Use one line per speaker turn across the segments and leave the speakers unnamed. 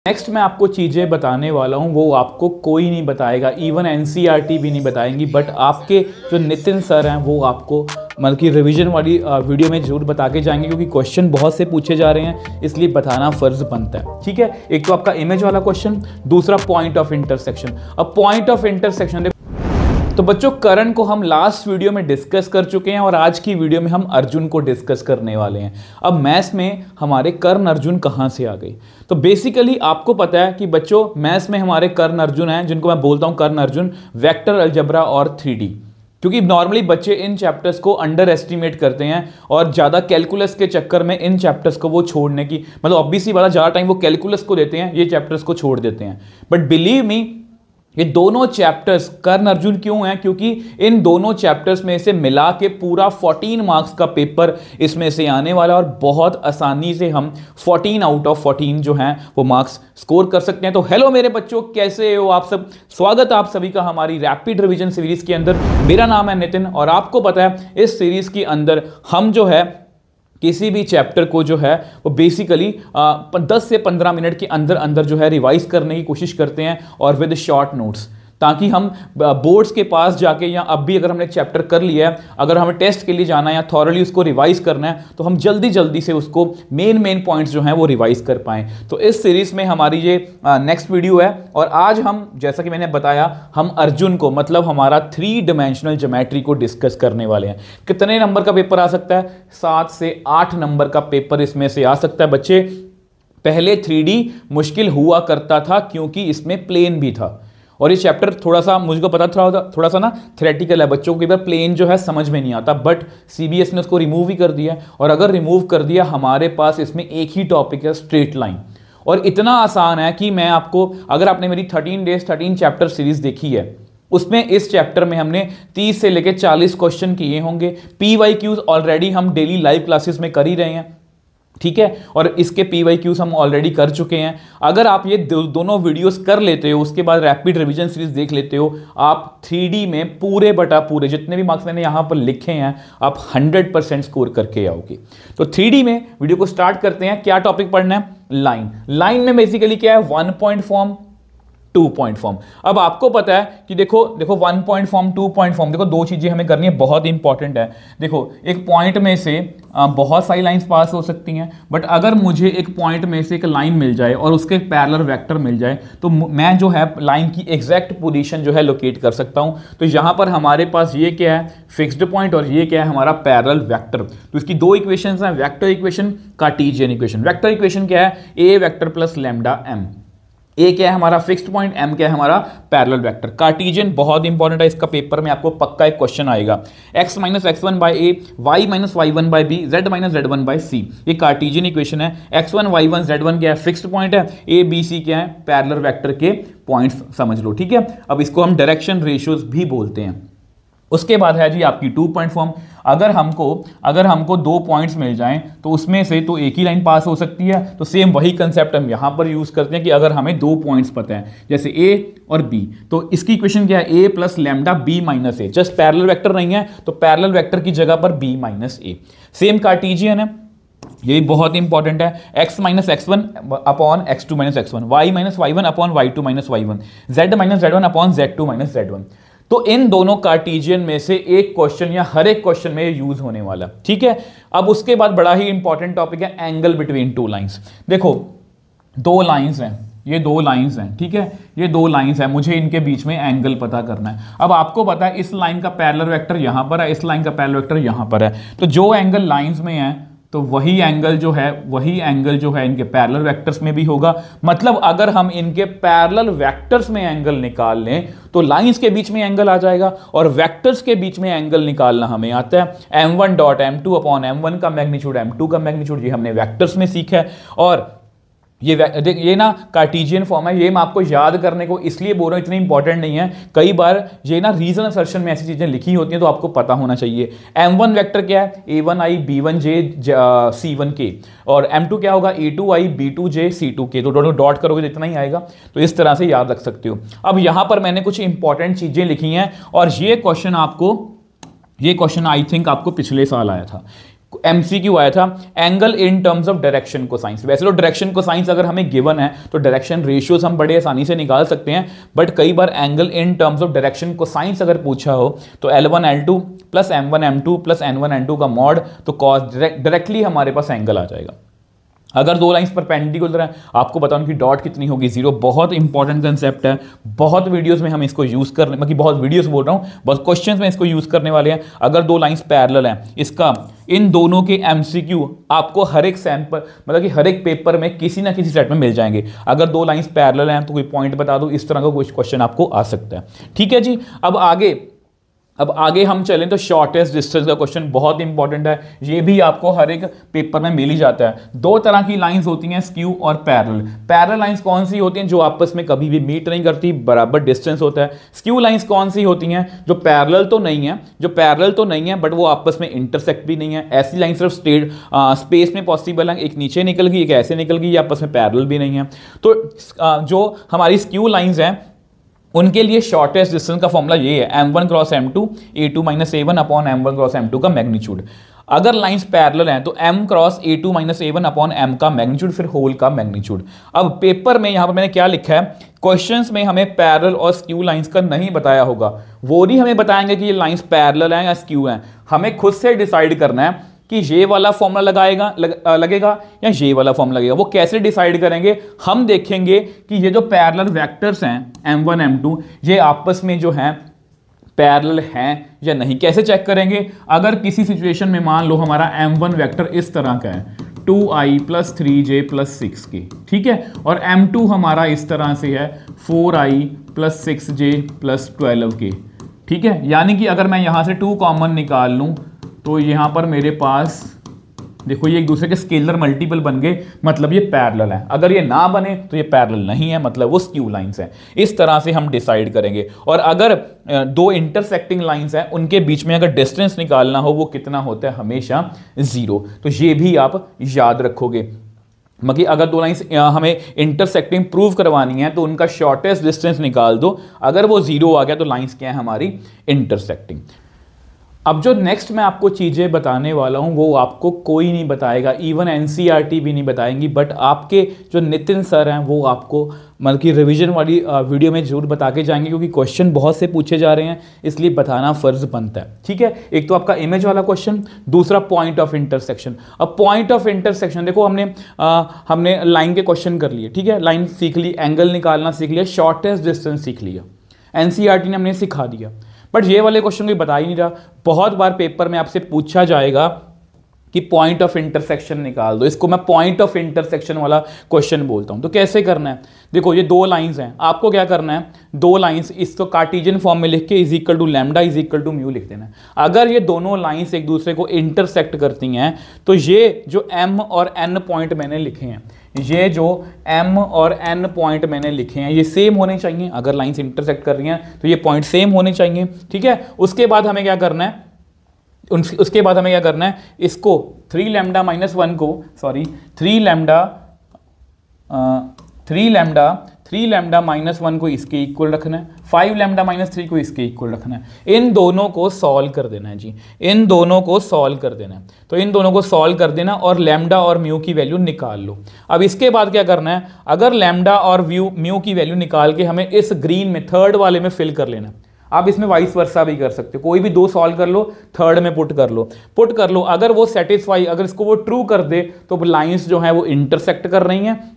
Next मैं आपको चीज़ें बताने वाला हूँ वो आपको कोई नहीं बताएगा, इवन एनसीईआरटी भी नहीं बताएंगी, बट आपके जो नितिन सर हैं वो आपको मतलब कि रिवीजन वाली वीडियो में जरूर बता के जाएंगे, क्योंकि क्वेश्चन बहुत से पूछे जा रहे हैं, इसलिए बताना फ़र्ज बनता है। ठीक है, एक तो आपका इमेज वाला क्वेश्चन, दूसरा पॉइंट ऑफ इंटरसेक्शन। अब पॉइंट ऑफ इंटरसेक्शन तो बच्चों करण को हम लास्ट वीडियो में डिस्कस कर चुके हैं और आज की वीडियो में हम अर्जुन को डिस्कस करने वाले हैं। अब मैथ्स में हमारे कर्ण अर्जुन कहां से आ गई? तो बेसिकली आपको पता है कि बच्चों मैथ्स में हमारे कर्ण अर्जुन हैं, जिनको मैं बोलता हूं कर्ण अर्जुन, वेक्टर अलजेब्रा और 3D। क्योंकि नॉर्मली बच्चे इन चैप्टर्स को अंडर एस्टिमेट करते हैं और ज़्यादा कैलकुलस के चक्कर में इन चैप्टर्स को वो छोड़ने की मतलब ऑब्वियसली वाला ज़्यादा टाइम वो कैलकुलस को देते हैं, ये चैप्टर्स को छोड़ देते हैं। बट बिलीव मी, ये दोनों चैप्टर्स कर्ण अर्जुन क्यों हैं? क्योंकि इन दोनों चैप्टर्स में से मिला के पूरा 14 मार्क्स का पेपर इसमें से आने वाला है और बहुत आसानी से हम 14 आउट ऑफ 14 जो हैं वो मार्क्स स्कोर कर सकते हैं। तो हेलो मेरे बच्चों, कैसे हो आप सब? स्वागत आप सभी का हमारी रैपिड रिवीजन सीरीज के अंदर। मेरा नाम है नितिन और आपको पता है इस सीरीज के अंदर हम जो है किसी भी चैप्टर को जो है वो बेसिकली 10 से 15 मिनट के अंदर अंदर जो है रिवाइज करने की कोशिश करते हैं और विद शॉर्ट नोट्स, ताकि हम बोर्ड्स के पास जाके या अब भी अगर हमने चैप्टर कर लिया है, अगर हमें टेस्ट के लिए जाना है या थॉरली उसको रिवाइज करना है, तो हम जल्दी जल्दी से उसको मेन पॉइंट्स जो हैं वो रिवाइज कर पाएं। तो इस सीरीज में हमारी ये नेक्स्ट वीडियो है और आज हम, जैसा कि मैंने बताया, हम अर्जुन को मतलब हमारा 3 डायमेंशनल ज्योमेट्री को डिस्कस करने वाले हैं। कितने नंबर का पेपर आ सकता है? 7 से 8 नंबर का पेपर इसमें से आ सकता है बच्चे। पहले 3D मुश्किल हुआ करता था क्योंकि इसमें प्लेन भी था और ये चैप्टर थोड़ा सा मुझको पता थोड़ा सा ना थ्योरेटिकल है, बच्चों को कई बार प्लेन जो है समझ में नहीं आता, बट सीबीएस ने उसको रिमूव ही कर दिया। और अगर रिमूव कर दिया, हमारे पास इसमें एक ही टॉपिक है, स्ट्रेट लाइन, और इतना आसान है कि मैं आपको, अगर आपने मेरी 13 डेज 13 चैप्टर सीरीज देखी है, उसमें इस चैप्टर में हमने 30 से लेकर 40 क्वेश्चन किए होंगे। PYQs ऑलरेडी हम डेली लाइव क्लासेस में कर ही रहे हैं, ठीक है, और इसके PYQs हम ऑलरेडी कर चुके हैं। अगर आप ये दोनों वीडियोस कर लेते हो, उसके बाद रैपिड रिवीजन सीरीज देख लेते हो, आप 3D में पूरे बटा पूरे जितने भी मार्क्स मैंने यहां पर लिखे हैं आप 100% स्कोर करके आओगे। तो 3D में वीडियो को स्टार्ट करते हैं। क्या टॉपिक पढ़ना है? लाइन। लाइन में बेसिकली क्या है? 1 पॉइंट फॉर्म, 2 पॉइंट फॉर्म। अब आपको पता है कि देखो 1 पॉइंट फॉर्म, 2 पॉइंट फॉर्म, देखो दो चीजें हमें करनी है, बहुत इंपॉर्टेंट है। देखो एक पॉइंट में से बहुत सारी लाइंस पास हो सकती हैं, बट अगर मुझे एक पॉइंट में से एक लाइन मिल जाए और उसके पैरेलल वेक्टर मिल जाए, तो मैं जो है लाइन की एग्जैक्ट पोजीशन जो है लोकेट कर सकता हूं। तो यहां पर हमारे पास ये क्या है? फिक्स्ड पॉइंट, और ये क्या है? हमारा पैरेलल वेक्टर। तो इसकी दो इक्वेशंस हैं, vector equation, Cartesian equation. Vector equation क्या है? ए वेक्टर प्लस लैम्डा एम। ए क्या है? हमारा फिक्स्ड पॉइंट, एम क्या है? हमारा पैरेलल वेक्टर। कार्टेशियन बहुत इंपॉर्टेंट है, इसका पेपर में आपको पक्का एक क्वेश्चन आएगा। x minus x1 by a, y minus y1 by b, z minus z1 by c. ये कार्टेशियन इक्वेशन है। x1 y1 z1 क्या है? फिक्स्ड पॉइंट है। ए बी सी क्या है? पैरेलल वेक्टर के पॉइंट्स समझ लो, ठीक है। अब इसको हम डायरेक्शन रेशियोज भी बोलते हैं। उसके बाद है जी आपकी 2 पॉइंट फॉर्म। अगर हमको 2 पॉइंट्स मिल जाएं तो उसमें से तो एक ही लाइन पास हो सकती है। तो सेम वही कंसेप्ट हम यहां पर यूज करते हैं कि अगर हमें 2 पॉइंट्स पता है, जैसे ए और बी, तो इसकी इक्वेशन क्या है? ए प्लस लैम्डा बी माइनस ए। जस्ट पैरेलल वेक्टर नहीं है तो पैरेलल वेक्टर की जगह पर बी माइनस ए। सेम कार्टेशियन है, ये बहुत इंपॉर्टेंट है। x minus x1 upon x2 minus x1, y minus y1 upon y2 minus y1, z minus z1 upon z2 minus z1। तो इन दोनों कार्टेशियन में से एक क्वेश्चन या हर एक क्वेश्चन में यूज होने वाला, ठीक है। अब उसके बाद बड़ा ही इंपॉर्टेंट टॉपिक है एंगल बिटवीन 2 लाइंस। देखो 2 लाइंस हैं, ये 2 लाइंस हैं, ठीक है, ये 2 लाइंस हैं, मुझे इनके बीच में एंगल पता करना है। अब आपको पता है इस लाइन का पैरेलल वेक्टर यहां पर है, इस लाइन का पैरेलल वेक्टर यहां पर है, तो जो एंगल लाइंस में है तो वही एंगल जो है इनके पैरेलल वेक्टर्स में भी होगा। मतलब अगर हम इनके पैरेलल वेक्टर्स में एंगल निकाल लें तो लाइंस के बीच में एंगल आ जाएगा, और वेक्टर्स के बीच में एंगल निकालना हमें आता है। m1 dot m2 upon m1 का मैग्नीट्यूड, m2 का मैग्नीट्यूड, ये हमने वेक्टर्स में सीखा है। और ये ना कार्टेशियन फॉर्म है, ये मैं आपको याद करने को इसलिए बोल रहा हूं, इतनी इंपॉर्टेंट नहीं है। कई बार ये ना रीजन असर्शन में ऐसी चीजें लिखी होती हैं तो आपको पता होना चाहिए। m1 वेक्टर क्या है? a1i b1j c1k, और m2 क्या होगा? a2i b2j c2k। तो दोनों डॉट करोगे तो इतना ही आएगा, तो इस तरह से याद रख सकते हो। अब यहां पर मैंने कुछ इंपॉर्टेंट चीजें लिखी हैं और ये क्वेश्चन आई थिंक आपको पिछले साल आया था। MCQ आया था angle in terms of direction cosines. वैसे तो डायरेक्शन कोसाइंस अगर हमें गिवन है तो डायरेक्शन रेशियोज हम बड़े आसानी से निकाल सकते हैं, बट कई बार angle in terms of direction cosines अगर पूछा हो तो L1 L2 plus M1 M2 plus N1 N2 का मॉड, तो कॉस डायरेक्टली हमारे पास एंगल आ जाएगा। अगर दो लाइंस परपेंडिकुलर है, आपको बताऊं कि डॉट कितनी होगी, 0। बहुत इंपॉर्टेंट कंसेप्ट है, बहुत वीडियोस में हम इसको यूज करने, मतलब बहुत वीडियोस बोल रहा हूं, बहुत क्वेश्चंस में इसको यूज करने वाले हैं। अगर दो लाइंस पैरेलल हैं, इसका इन दोनों के MCQ आपको हर एक सैंपल, मतलब कि हर एक पेपर में किसी ना किसी सेट में मिल जाएंगे। अगर दो लाइंस पैरेलल हैं तो कोई पॉइंट बता दो, इस तरह का कोई क्वेश्चन आपको आ सकता है। ठीक है जी। अब आगे हम चलें तो शॉर्टेस्ट डिस्टेंस का क्वेश्चन बहुत इंपॉर्टेंट है, ये भी आपको हर एक पेपर में मिल ही जाता है। दो तरह की लाइंस होती हैं, स्क्यू और पैरेलल। पैरेलल लाइंस कौन सी होती हैं? जो आपस में कभी भी मीट नहीं करती, बराबर डिस्टेंस होता है। स्क्यू लाइंस कौन सी होती हैं? जो पैरेलल तो नहीं है बट वो आपस में इंटरसेक्ट भी नहीं है। ऐसी लाइन सिर्फ स्पेस में पॉसिबल है, एक नीचे निकल गई, एक ऐसे निकल गई, ये आपस में पैरेलल भी नहीं है। तो जो हमारी स्क्यू लाइंस हैं उनके लिए शॉर्टेस्ट डिस्टेंस का फॉर्मूला ये है, M1 cross M2 A2 minus A1 upon M1 cross M2 का मैग्नीट्यूड। अगर लाइंस पैरेलल हैं तो M cross A2 minus A1 upon M का मैग्नीट्यूड, फिर होल का मैग्नीट्यूड। अब पेपर में यहां पर मैंने क्या लिखा है, क्वेश्चंस में हमें पैरेलल और स्क्यू लाइंस का नहीं बताया होगा, वो नहीं हमें बताएंगे कि ये लाइंस पैरेलल हैं या स्क्यू हैं। हमें खुद से डिसाइड करना है कि ये वाला फॉर्मूला लगेगा या ये वाला फॉर्मूला लगेगा। वो कैसे डिसाइड करेंगे? हम देखेंगे कि ये जो पैरेलल वेक्टर्स हैं M1 M2, ये आपस में जो हैं पैरेलल हैं या नहीं। कैसे चेक करेंगे? अगर किसी सिचुएशन में मान लो हमारा M1 वेक्टर इस तरह का है, 2i प्लस 3j प्लस 6 की, ठीक है, और M2 हमारा इस तरह से है 4i प्लस 6j प्लस 12 की, ठीक है। यानी कि अगर मैं यहां से 2 कॉमन निकाल लूं तो यहां पर मेरे पास देखो ये एक दूसरे के स्केलर मल्टीपल बन गए, मतलब ये पैरेलल है। अगर ये ना बने तो ये पैरेलल नहीं है, मतलब वो स्क्यू लाइंस है। इस तरह से हम डिसाइड करेंगे। और अगर दो इंटरसेक्टिंग लाइंस हैं उनके बीच में अगर डिस्टेंस निकालना हो, वो कितना होता है? हमेशा 0। तो ये भी आप याद रखोगे। मतलब अगर दो लाइंस हमें इंटरसेक्टिंग प्रूव करवानी है तो उनका शॉर्टेस्ट डिस्टेंस निकाल दो, अगर वो 0 आ गया तो लाइंस क्या है हमारी? इंटरसेक्टिंग। अब जो नेक्स्ट मैं आपको चीज़ें बताने वाला हूँ वो आपको कोई नहीं बताएगा, इवन NCERT भी नहीं बताएंगी, बट आपके जो नितिन सर हैं वो आपको मतलब कि रिवीजन वाली वीडियो में जरूर बता के जाएंगे, क्योंकि क्वेश्चन बहुत से पूछे जा रहे हैं, इसलिए बताना फ़र्ज बनता है। ठीक है, एक तो आपका इमेज वाला क्वेश्चन, दूसरा पॉइंट ऑफ इंटरसेक्शन। अब पॉइंट ऑफ इंटरसेक्शन देखो, हमने लाइन के क्वेश्चन कर लिए, ठीक है, लाइन सीख ली, एंगल निकालना सीख लिया, शॉर्टेस्ट डिस्टेंस सीख लिया, NCERT ने हमने सिखा दिया। बट ये वाले क्वेश्चन कोई बता ही नहीं रहा। बहुत बार पेपर में आपसे पूछा जाएगा कि पॉइंट ऑफ इंटरसेक्शन निकाल दो, इसको मैं पॉइंट ऑफ इंटरसेक्शन वाला क्वेश्चन बोलता हूं। तो कैसे करना है? देखो ये दो लाइंस हैं, आपको क्या करना है, दो लाइंस इसको कार्टेशियन फॉर्म में लिख के is equal to lambda is equal to mu लिख देना है। अगर ये दोनों लाइंस एक दूसरे को इंटरसेक्ट करती हैं तो ये जो M और N पॉइंट मैंने लिखे हैं, ये जो M और N पॉइंट मैंने लिखे हैं ये सेम होने चाहिए। अगर लाइंस इंटरसेक्ट कर रही हैं तो ये पॉइंट सेम होने चाहिए। ठीक है, उसके बाद हमें क्या करना है, इसको 3 लैम्डा माइनस 1 को, सॉरी 3 लैम्डा माइनस 1 को इसके इक्वल रखना है, 5 लैम्डा माइनस 3 को इसके इक्वल रखना है। इन दोनों को सॉल्व कर देना है जी, इन दोनों को सॉल्व कर देना है। तो इन दोनों को सॉल्व कर देना और लैम्डा और म्यू की वैल्यू निकाल लो। अब इसके बाद क्या करना है, अगर लैम्डा और म्यू की वैल्यू निकाल के हमें इस ग्रीन में थर्ड वाले में फिल कर लेना। आप इसमें वाइस वर्सा भी कर सकते हो, कोई भी दो सॉल्व कर लो, थर्ड में पुट कर लो। अगर वो सेटिस्फाई, अगर इसको वो ट्रू कर दे तो लाइंस जो है वो इंटरसेक्ट कर रही हैं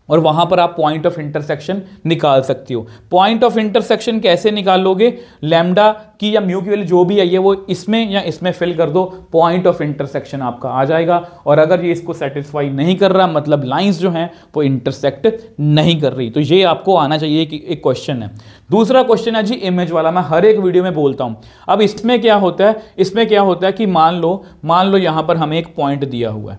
और वहां पर आप पॉइंट ऑफ इंटरसेक्शन निकाल सकती हो। पॉइंट ऑफ इंटरसेक्शन कैसे निकालोगे, लैम्डा की या म्यू की वैल्यू जो भी आई है वो इसमें या इसमें फिल कर दो, पॉइंट ऑफ इंटरसेक्शन आपका आ जाएगा। और अगर ये इसको सेटिस्फाई नहीं कर रहा, मतलब लाइंस जो हैं वो इंटरसेक्ट नहीं कर रही, तो ये आपको आना चाहिए कि एक क्वेश्चन है। दूसरा क्वेश्चन है जी इमेज वाला, मैं हर एक वीडियो में बोलता हूं। अब इसमें क्या होता है कि मान लो यहां पर हमें एक पॉइंट दिया हुआ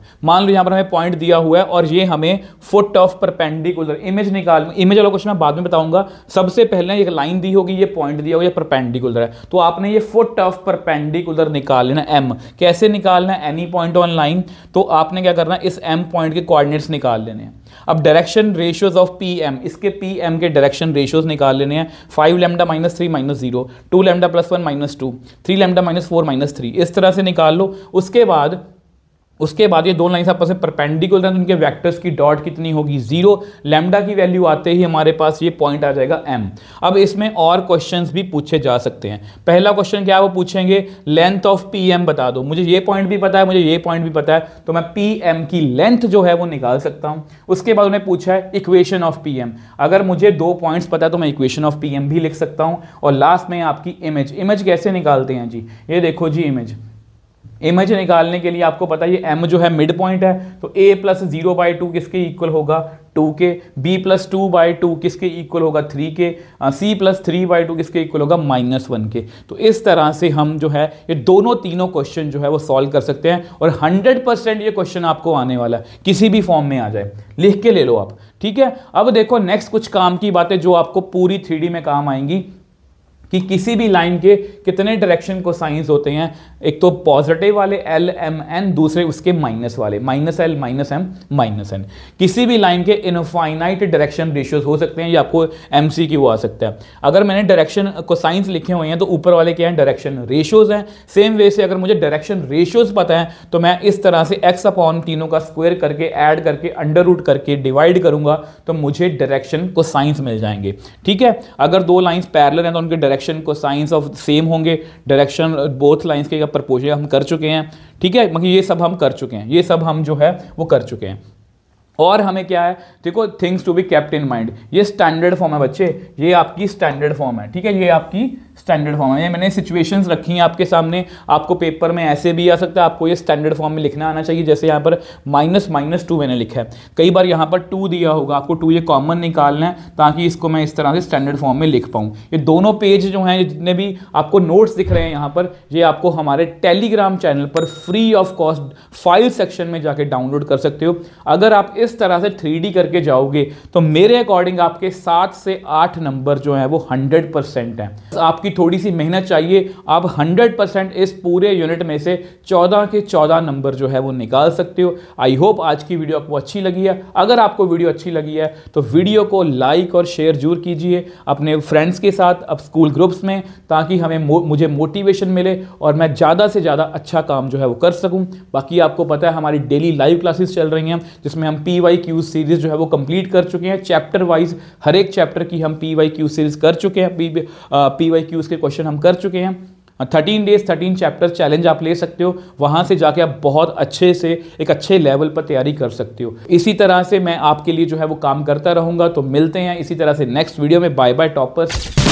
है, और ये हमें फुट ऑफ परपेंडिकुलर, इमेज वाला क्वेश्चन मैं बाद में बताऊंगा। सबसे पहले एक लाइन दी होगी, ये पॉइंट दिया होगा, ये परपेंडिकुलर है, तो आपने ये फुट ऑफ परपेंडिकुलर निकाल लेना M। कैसे निकालना है, एनी पॉइंट ऑन लाइन, तो आपने क्या करना है, इस M पॉइंट के कोऑर्डिनेट्स निकाल लेने हैं। अब डायरेक्शन रेशियोज ऑफ PM, इसके PM के डायरेक्शन रेशियोज निकाल लेने हैं। 5 lambda minus 3 minus 0, 2 lambda plus 1 minus 2, 3 lambda minus 4 minus 3, इस तरह से निकाल लो। उसके बाद उसके बाद ये दो लाइंस आपस में परपेंडिकुलर हैं तो उनके वेक्टर्स की डॉट कितनी होगी 0। लैम्डा की वैल्यू आते ही हमारे पास ये पॉइंट आ जाएगा m। अब इसमें और क्वेश्चंस भी पूछे जा सकते हैं। पहला क्वेश्चन क्या है, वो पूछेंगे लेंथ ऑफ pm बता दो। मुझे ये पॉइंट भी पता है, मुझे ये पॉइंट भी पता है, तो मैं pm की लेंथ जो है वो निकाल सकता हूं। उसके बाद उन्हें पूछा है इक्वेशन ऑफ pm। अगर मुझे 2 पॉइंट्स पता है तो मैं इक्वेशन ऑफ pm भी लिख सकता हूं। और लास्ट में आपकी इमेज कैसे निकालते हैं जी, ये देखो जी इमेज निकालने के लिए आपको पता है ये m जो है मिड पॉइंट है, तो a प्लस 0/2 किसके इक्वल होगा 2 के, b प्लस 2/2 किसके इक्वल होगा 3 के, c प्लस 3/2 किसके इक्वल होगा -1 के। तो इस तरह से हम जो है ये तीनों क्वेश्चन जो है वो सॉल्व कर सकते हैं और 100% ये क्वेश्चन आपको आने वाला है, किसी भी फॉर्म में आ जाए, लिख के ले लो आप, ठीक है। अब देखो नेक्स्ट कुछ काम की बातें जो आपको पूरी 3D में काम आएंगी कि किसी भी लाइन के कितने डायरेक्शन कोसाइंस होते हैं। एक तो पॉजिटिव वाले L M N, दूसरे उसके माइनस वाले -L -M -N। किसी भी लाइन के इनफाइनाइट डायरेक्शन रेशियोज हो सकते हैं, ये आपको MCQ आ सकता है। अगर मैंने डायरेक्शन कोसाइंस लिखे हुए हैं तो ऊपर वाले क्या हैं, डायरेक्शन रेशियोज हैं। सेम वे से अगर मुझे डायरेक्शन रेशियोज पता है तो मैं इस तरह से x अपॉन तीनों का स्क्वायर करके ऐड करके अंडर रूट करके डिवाइड करूंगा तो मुझे डायरेक्शन कोसाइंस मिल जाएंगे, ठीक है। अगर दो लाइंस पैरेलल हैं तो उनके डायरेक्शन कोसाइंस ऑफ सेम होंगे। डायरेक्शन बोथ लाइंस के प्रपोजल हम कर चुके हैं, ठीक है। मतलब ये सब हम कर चुके हैं, ये सब हम जो है वो कर चुके हैं। और हमें क्या है, देखो things to be kept in mind, ये स्टैंडर्ड फॉर्म है बच्चे, ये आपकी स्टैंडर्ड फॉर्म है, ठीक है। ये आपकी स्टैंडर्ड फॉर्म है, ये मैंने सिचुएशंस रखी हैं आपके सामने। आपको पेपर में ऐसे भी आ सकता है, आपको ये स्टैंडर्ड फॉर्म में लिखना आना चाहिए। जैसे यहाँ पर -2 मैंने लिखा है, कई बार यहाँ पर 2 दिया होगा, आपको 2 ये कॉमन निकालना है ताकि इसको मैं इस तरह से स्टैंडर्ड फॉर्म में लिख पाऊँ। ये दोनों पेज जो हैं, जितने भी आपको नोट्स दिख रहे हैं यहाँ पर, ये आपको हमारे टेलीग्राम चैनल पर free of cost file section में जाके डाउनलोड कर सकते हो। अगर आप इस तरह से 3D करके जाओगे तो मेरे अकॉर्डिंग आपके 7 से 8 नंबर जो है वो 100% है। आपकी थोड़ी सी मेहनत चाहिए, आप 100% इस पूरे यूनिट में से 14 के 14 नंबर जो है वो निकाल सकते हो। आई होप आज की वीडियो आपको अच्छी लगी है। अगर आपको वीडियो अच्छी लगी है तो वीडियो को लाइक और शेयर जरूर कीजिए अपने फ्रेंड्स के साथ, अब स्कूल ग्रुप्स में, ताकि मुझे मोटिवेशन मिले और मैं ज़्यादा से ज़्यादा अच्छा काम जो है वो कर सकूँ। बाकी आपको पता है हमारी डेली लाइव क्लासेस चल रही हैं जिसमें हम PYQ सीरीज जो है वो कंप्लीट कर चुके हैं। चैप्टर वाइज हर एक चैप्टर की हम PYQ सीरीज कर चुके हैं, PYQ के क्वेश्चन हम कर चुके हैं। 13 डेज 13 चैप्टर चैलेंज आप ले सकते हो, वहां से जाके आप बहुत अच्छे से एक अच्छे लेवल पर तैयारी कर सकते हो। इसी तरह से मैं आपके लिए जो है वो काम करता रहूंगा। तो मिलते हैं इसी तरह से नेक्स्ट वीडियो में। Bye bye toppers.